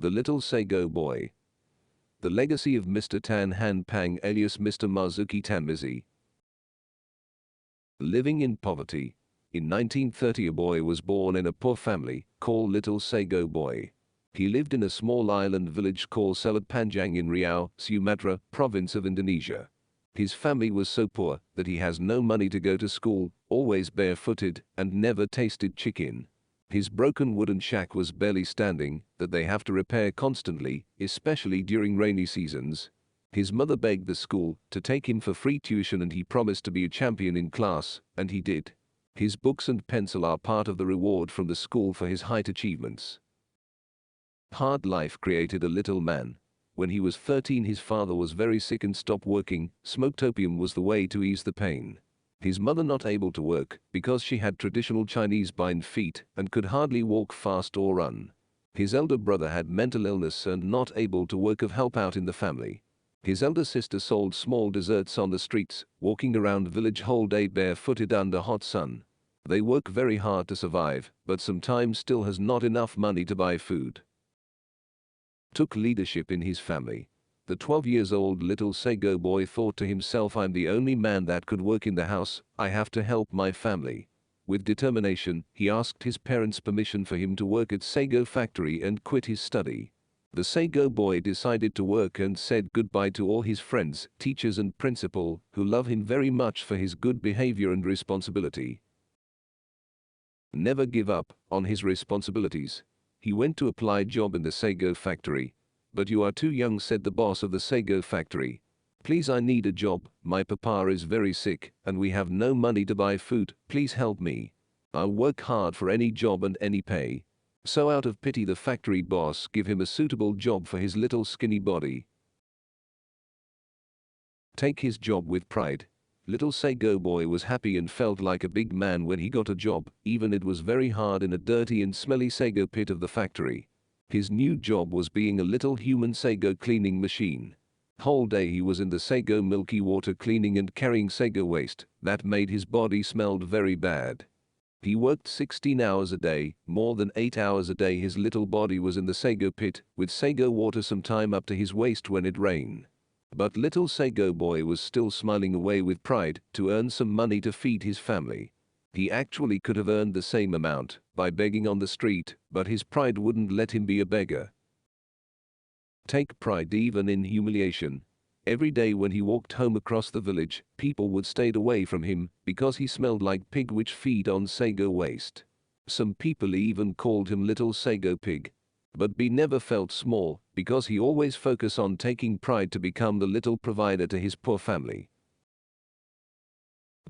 The Little Sago Boy. The legacy of Mr. Tan Han Pang alias Mr. Marzuki Tanmizi. Living in poverty. In 1930 a boy was born in a poor family, called Little Sago Boy. He lived in a small island village called Selat Panjang in Riau, Sumatra, province of Indonesia. His family was so poor that he has no money to go to school, always barefooted, and never tasted chicken. His broken wooden shack was barely standing, that they have to repair constantly, especially during rainy seasons. His mother begged the school to take him for free tuition and he promised to be a champion in class, and he did. His books and pencil are part of the reward from the school for his height achievements. Hard life created a little man. When he was 13 his father was very sick and stopped working. Smoked opium was the way to ease the pain. His mother not able to work because she had traditional Chinese bind feet and could hardly walk fast or run. His elder brother had mental illness and not able to work or help out in the family. His elder sister sold small desserts on the streets, walking around village whole day barefooted under hot sun. They work very hard to survive, but sometimes still has not enough money to buy food. Took leadership in his family. The 12-year-old Little Sago Boy thought to himself, I'm the only man that could work in the house, I have to help my family. With determination, he asked his parents' permission for him to work at Sago factory and quit his study. The Sago Boy decided to work and said goodbye to all his friends, teachers and principal, who love him very much for his good behavior and responsibility. Never give up on his responsibilities. He went to apply job in the Sago factory. But you are too young, said the boss of the Sago factory. Please, I need a job, my papa is very sick and we have no money to buy food, please help me. I'll work hard for any job and any pay. So out of pity the factory boss give him a suitable job for his little skinny body. Take his job with pride. Little Sago Boy was happy and felt like a big man when he got a job, even it was very hard in a dirty and smelly sago pit of the factory. His new job was being a little human sago cleaning machine. Whole day he was in the sago milky water cleaning and carrying sago waste that made his body smelled very bad. He worked 16 hours a day, more than 8 hours a day his little body was in the sago pit with sago water sometime up to his waist when it rained. But Little Sago Boy was still smiling away with pride to earn some money to feed his family. He actually could have earned the same amount by begging on the street, but his pride wouldn't let him be a beggar. Take pride even in humiliation. Every day when he walked home across the village, people would stay away from him because he smelled like pig which feed on sago waste. Some people even called him Little Sago Pig. But B never felt small because he always focused on taking pride to become the little provider to his poor family.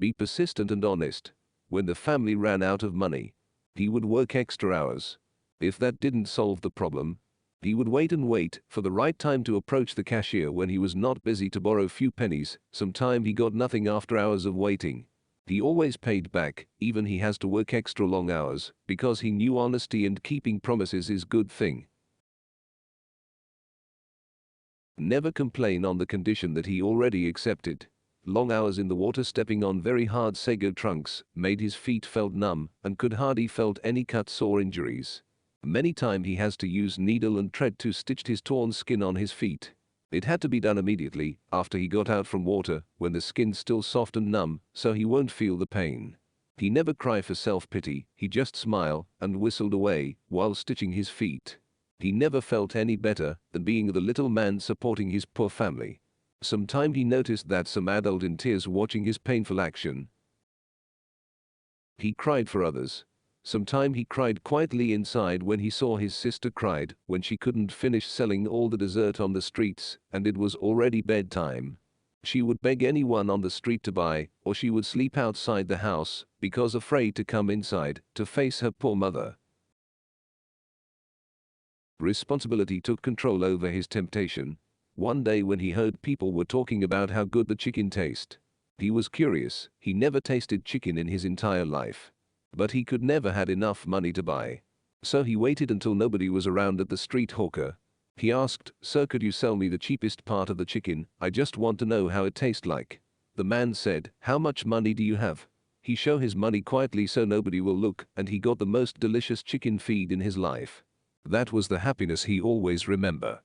Be persistent and honest. When the family ran out of money, he would work extra hours. If that didn't solve the problem, he would wait and wait for the right time to approach the cashier when he was not busy to borrow few pennies. Sometime he got nothing after hours of waiting. He always paid back, even he has to work extra long hours, because he knew honesty and keeping promises is good thing. Never complain on the condition that he already accepted. Long hours in the water stepping on very hard sago trunks made his feet felt numb and could hardly felt any cuts or injuries. Many times he has to use needle and thread to stitch his torn skin on his feet. It had to be done immediately after he got out from water when the skin's still soft and numb, so he won't feel the pain. He never cry for self-pity, he just smile and whistled away while stitching his feet. He never felt any better than being the little man supporting his poor family. Sometime he noticed that some adult in tears watching his painful action. He cried for others. Sometime he cried quietly inside when he saw his sister cried when she couldn't finish selling all the dessert on the streets and it was already bedtime. She would beg anyone on the street to buy, or she would sleep outside the house because afraid to come inside to face her poor mother. Responsibility took control over his temptation. One day when he heard people were talking about how good the chicken tastes, he was curious. He never tasted chicken in his entire life. But he could never had enough money to buy. So he waited until nobody was around at the street hawker. He asked, "Sir, could you sell me the cheapest part of the chicken? I just want to know how it tastes like." The man said, "How much money do you have?" He showed his money quietly so nobody will look, and he got the most delicious chicken feed in his life. That was the happiness he always remember.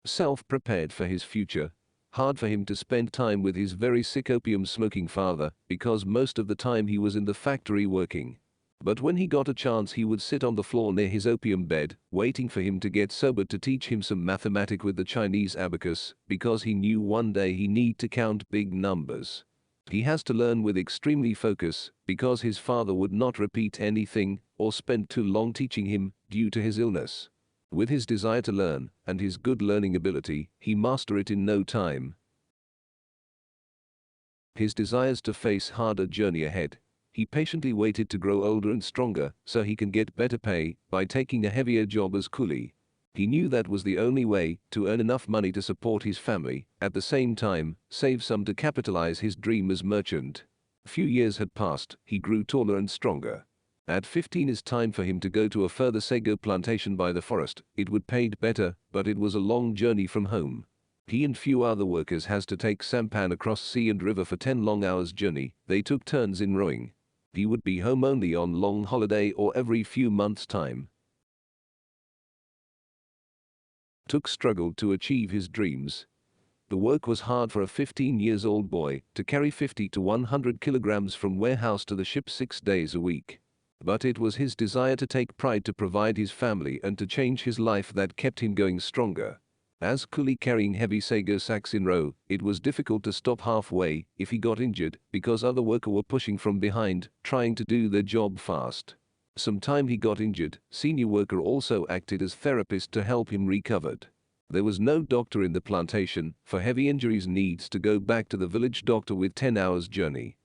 Self-prepared for his future. Hard for him to spend time with his very sick opium-smoking father, because most of the time he was in the factory working. But when he got a chance he would sit on the floor near his opium bed, waiting for him to get sober to teach him some mathematics with the Chinese abacus, because he knew one day he need to count big numbers. He has to learn with extremely focus, because his father would not repeat anything, or spend too long teaching him, due to his illness. With his desire to learn, and his good learning ability, he master it in no time. His desires to face harder journey ahead. He patiently waited to grow older and stronger, so he can get better pay, by taking a heavier job as coolie. He knew that was the only way to earn enough money to support his family, at the same time, save some to capitalize his dream as merchant. A few years had passed, he grew taller and stronger. At 15 is time for him to go to a further sago plantation by the forest. It would paid better, but it was a long journey from home. He and few other workers has to take sampan across sea and river for 10 long hours journey. They took turns in rowing. He would be home only on long holiday or every few months' time. Took struggle to achieve his dreams. The work was hard for a 15-year-old boy to carry 50 to 100 kilograms from warehouse to the ship 6 days a week. But it was his desire to take pride to provide his family and to change his life that kept him going stronger. As coolie carrying heavy sago sacks in row, it was difficult to stop halfway if he got injured, because other workers were pushing from behind, trying to do their job fast. Sometime he got injured, senior worker also acted as therapist to help him recovered. There was no doctor in the plantation, for heavy injuries needs to go back to the village doctor with 10 hours journey.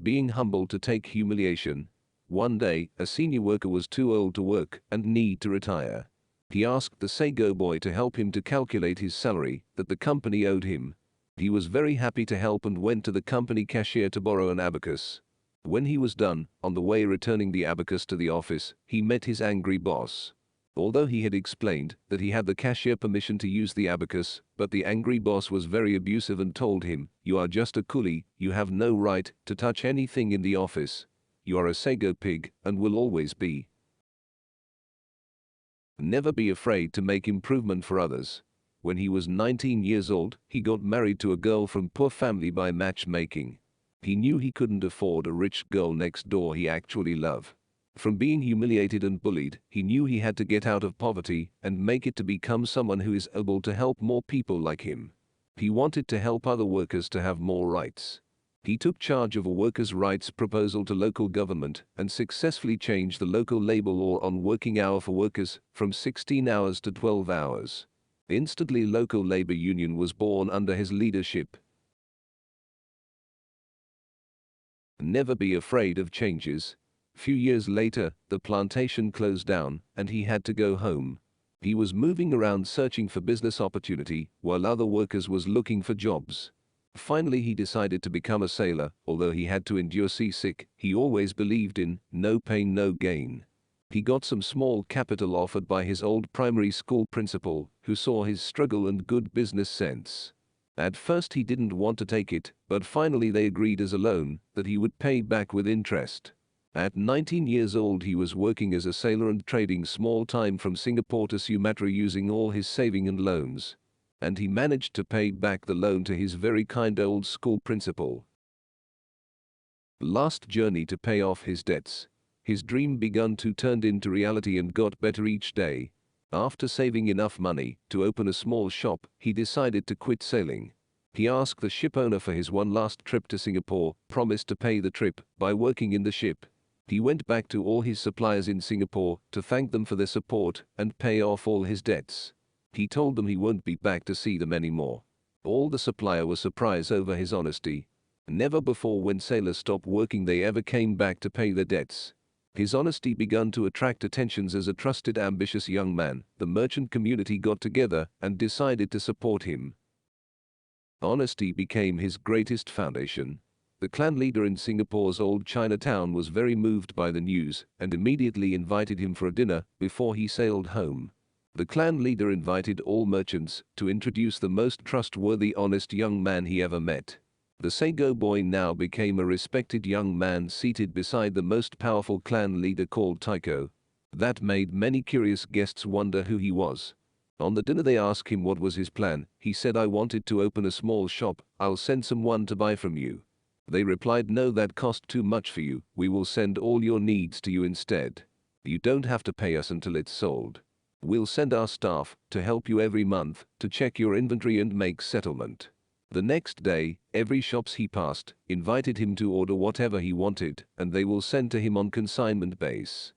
Being humble to take humiliation. One day, a senior worker was too old to work and need to retire. He asked the Sago boy to help him to calculate his salary that the company owed him. He was very happy to help and went to the company cashier to borrow an abacus. When he was done, on the way returning the abacus to the office, he met his angry boss. Although he had explained that he had the cashier permission to use the abacus, but the angry boss was very abusive and told him, "You are just a coolie, you have no right to touch anything in the office. You are a sago pig and will always be." Never be afraid to make improvement for others. When he was 19 years old, he got married to a girl from poor family by matchmaking. He knew he couldn't afford a rich girl next door he actually loved. From being humiliated and bullied, he knew he had to get out of poverty and make it to become someone who is able to help more people like him. He wanted to help other workers to have more rights. He took charge of a workers' rights proposal to local government and successfully changed the local labor law on working hour for workers from 16 hours to 12 hours. Instantly local labor union was born under his leadership. Never be afraid of changes. Few years later, the plantation closed down and he had to go home. He was moving around searching for business opportunity while other workers was looking for jobs. Finally he decided to become a sailor. Although he had to endure seasick, he always believed in no pain no gain. He got some small capital offered by his old primary school principal, who saw his struggle and good business sense. At first he didn't want to take it, but finally they agreed as a loan that he would pay back with interest. At 19 years old he was working as a sailor and trading small time from Singapore to Sumatra using all his saving and loans. And he managed to pay back the loan to his very kind old school principal. Last journey to pay off his debts. His dream begun to turn into reality and got better each day. After saving enough money to open a small shop, he decided to quit sailing. He asked the ship owner for his one last trip to Singapore, promised to pay the trip by working in the ship. He went back to all his suppliers in Singapore to thank them for their support and pay off all his debts. He told them he won't be back to see them anymore. All the supplier was surprised over his honesty. Never before when sailors stopped working they ever came back to pay their debts. His honesty began to attract attentions as a trusted ambitious young man. The merchant community got together and decided to support him. Honesty became his greatest foundation. The clan leader in Singapore's old Chinatown was very moved by the news and immediately invited him for a dinner before he sailed home. The clan leader invited all merchants to introduce the most trustworthy honest young man he ever met. The Sago boy now became a respected young man seated beside the most powerful clan leader called Tycho. That made many curious guests wonder who he was. On the dinner they asked him what was his plan. He said, "I wanted to open a small shop. I'll send someone to buy from you." They replied, "No, that cost too much for you. We will send all your needs to you instead. You don't have to pay us until it's sold. We'll send our staff to help you every month to check your inventory and make settlement." The next day, every shops he passed invited him to order whatever he wanted, and they will send to him on consignment base.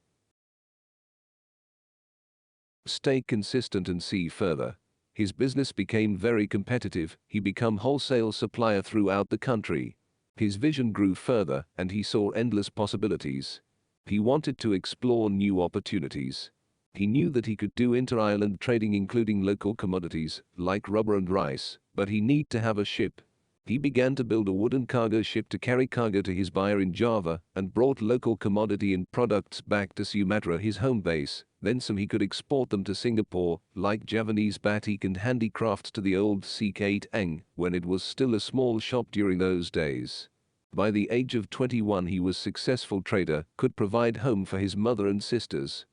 Stay consistent and see further. His business became very competitive. He became wholesale supplier throughout the country. His vision grew further and he saw endless possibilities. He wanted to explore new opportunities. He knew that he could do inter-island trading including local commodities like rubber and rice, but he needed to have a ship. He began to build a wooden cargo ship to carry cargo to his buyer in Java and brought local commodity and products back to Sumatra, his home base. Then some he could export them to Singapore, like Javanese batik and handicrafts to the old Ck Ang, when it was still a small shop during those days. By the age of 21 he was successful trader, could provide home for his mother and sisters.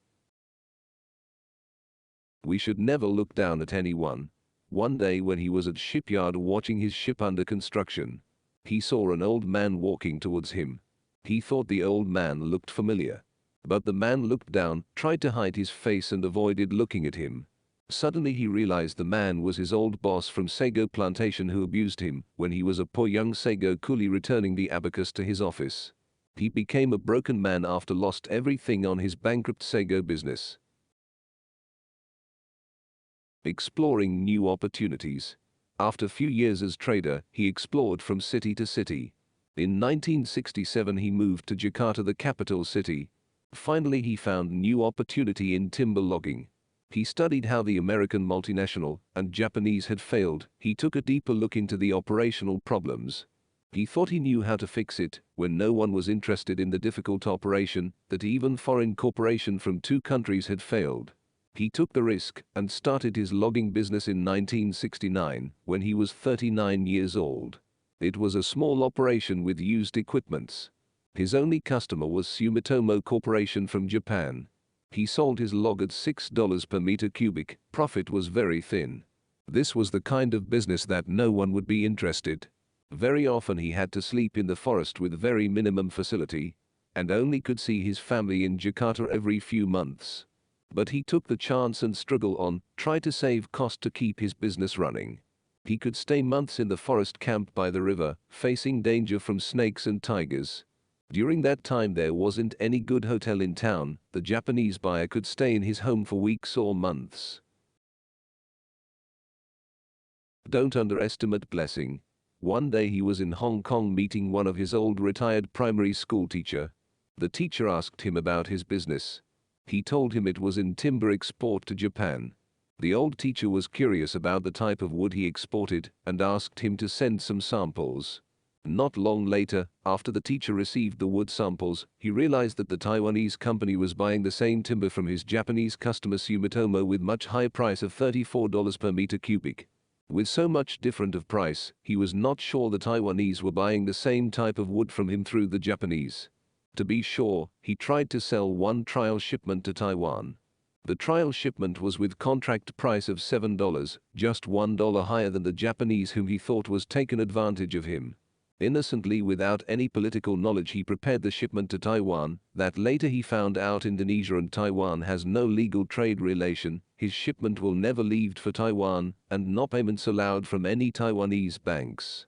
We should never look down at anyone. One day when he was at shipyard watching his ship under construction, he saw an old man walking towards him. He thought the old man looked familiar. But the man looked down, tried to hide his face and avoided looking at him. Suddenly he realized the man was his old boss from Sogo plantation who abused him when he was a poor young Sogo coolie returning the abacus to his office. He became a broken man after lost everything on his bankrupt Sogo business. Exploring new opportunities. After a few years as trader, he explored from city to city. In 1967 he moved to Jakarta, the capital city. Finally he found new opportunity in timber logging. He studied how the American multinational and Japanese had failed. He took a deeper look into the operational problems. He thought he knew how to fix it when no one was interested in the difficult operation that even foreign corporation from two countries had failed. He took the risk and started his logging business in 1969 when he was 39 years old. It was a small operation with used equipments. His only customer was Sumitomo Corporation from Japan. He sold his log at $6 per meter cubic. Profit was very thin. This was the kind of business that no one would be interested. Very often he had to sleep in the forest with very minimum facility and only could see his family in Jakarta every few months. But he took the chance and struggled on, tried to save cost to keep his business running. He could stay months in the forest camp by the river, facing danger from snakes and tigers. During that time there wasn't any good hotel in town. The Japanese buyer could stay in his home for weeks or months. Don't underestimate blessing. One day he was in Hong Kong meeting one of his old retired primary school teacher. The teacher asked him about his business. He told him it was in timber export to Japan. The old teacher was curious about the type of wood he exported and asked him to send some samples. Not long later, after the teacher received the wood samples, he realized that the Taiwanese company was buying the same timber from his Japanese customer Sumitomo with much higher price of $34 per meter cubic. With so much different of price, he was not sure the Taiwanese were buying the same type of wood from him through the Japanese. To be sure, he tried to sell one trial shipment to Taiwan. The trial shipment was with contract price of $7, just $1 higher than the Japanese whom he thought was taken advantage of him. Innocently, without any political knowledge, he prepared the shipment to Taiwan. That later he found out Indonesia and Taiwan has no legal trade relation. His shipment will never leave for Taiwan and no payments allowed from any Taiwanese banks.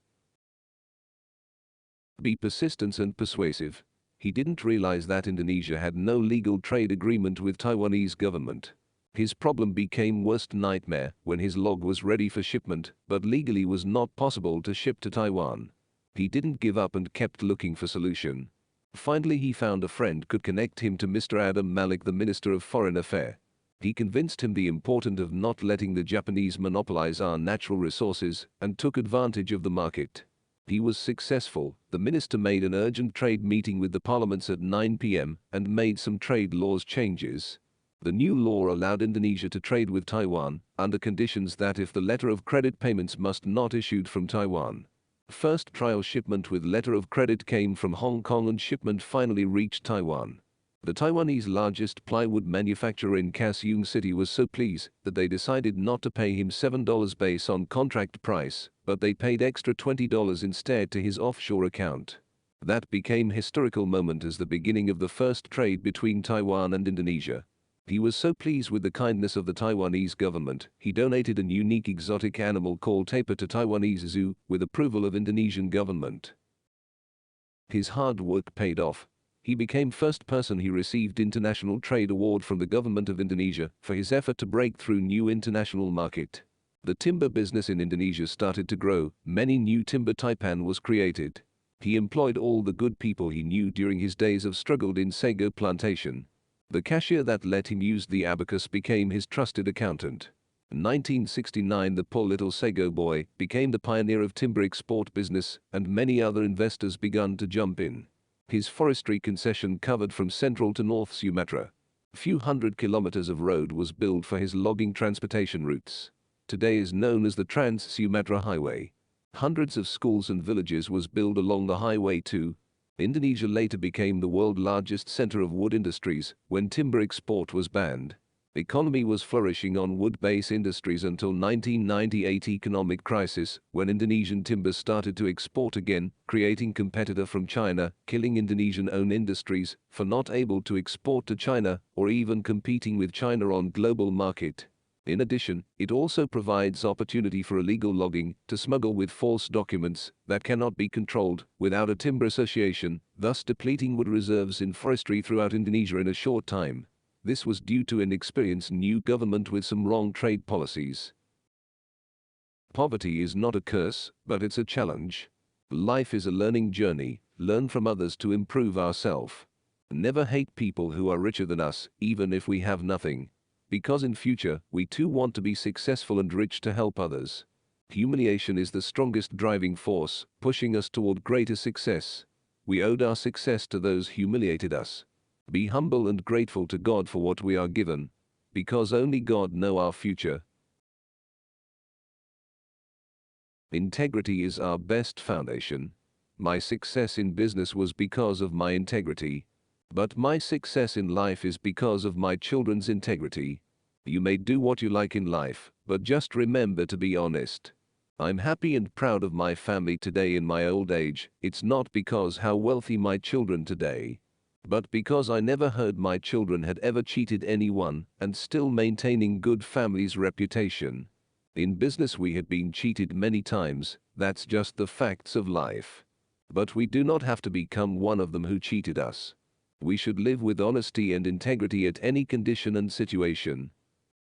Be persistent and persuasive. He didn't realize that Indonesia had no legal trade agreement with Taiwanese government. His problem became worst nightmare when his log was ready for shipment, but legally was not possible to ship to Taiwan. He didn't give up and kept looking for solution. Finally he found a friend could connect him to Mr. Adam Malik, the Minister of Foreign Affairs. He convinced him the importance of not letting the Japanese monopolize our natural resources and took advantage of the market. He was successful. The minister made an urgent trade meeting with the parliaments at 9 p.m. and made some trade laws changes. The new law allowed Indonesia to trade with Taiwan under conditions that if the letter of credit payments must not issued from Taiwan. First trial shipment with letter of credit came from Hong Kong and shipment finally reached Taiwan. The Taiwanese largest plywood manufacturer in Kaohsiung City was so pleased that they decided not to pay him $7 base on contract price, but they paid extra $20 instead to his offshore account. That became a historical moment as the beginning of the first trade between Taiwan and Indonesia. He was so pleased with the kindness of the Taiwanese government, he donated a unique exotic animal called tapir to Taiwanese zoo with approval of Indonesian government. His hard work paid off. He became first person he received International Trade Award from the government of Indonesia for his effort to break through new international market. The timber business in Indonesia started to grow, many new timber taipan was created. He employed all the good people he knew during his days of struggle in Sogo plantation. The cashier that let him use the abacus became his trusted accountant. In 1969 the poor little Sago boy became the pioneer of timber export business and many other investors began to jump in. His forestry concession covered from central to north Sumatra. A few hundred kilometers of road was built for his logging transportation routes. Today is known as the Trans-Sumatra Highway. Hundreds of schools and villages was built along the highway too. Indonesia later became the world's largest center of wood industries when timber export was banned. The economy was flourishing on wood-based industries until 1998 economic crisis when Indonesian timber started to export again, creating competitor from China, killing Indonesian-owned industries for not able to export to China or even competing with China on global market. In addition, it also provides opportunity for illegal logging to smuggle with false documents that cannot be controlled without a timber association, thus depleting wood reserves in forestry throughout Indonesia in a short time. This was due to an inexperienced new government with some wrong trade policies. Poverty is not a curse, but it's a challenge. Life is a learning journey, learn from others to improve ourselves. Never hate people who are richer than us, even if we have nothing. Because in future, we too want to be successful and rich to help others. Humiliation is the strongest driving force, pushing us toward greater success. We owed our success to those who humiliated us. Be humble and grateful to God for what we are given, because only God knows our future. Integrity is our best foundation. My success in business was because of my integrity. But my success in life is because of my children's integrity. You may do what you like in life, but just remember to be honest. I'm happy and proud of my family today in my old age. It's not because how wealthy my children today, but because I never heard my children had ever cheated anyone and still maintaining good family's reputation. In business we had been cheated many times, that's just the facts of life. But we do not have to become one of them who cheated us. We should live with honesty and integrity at any condition and situation.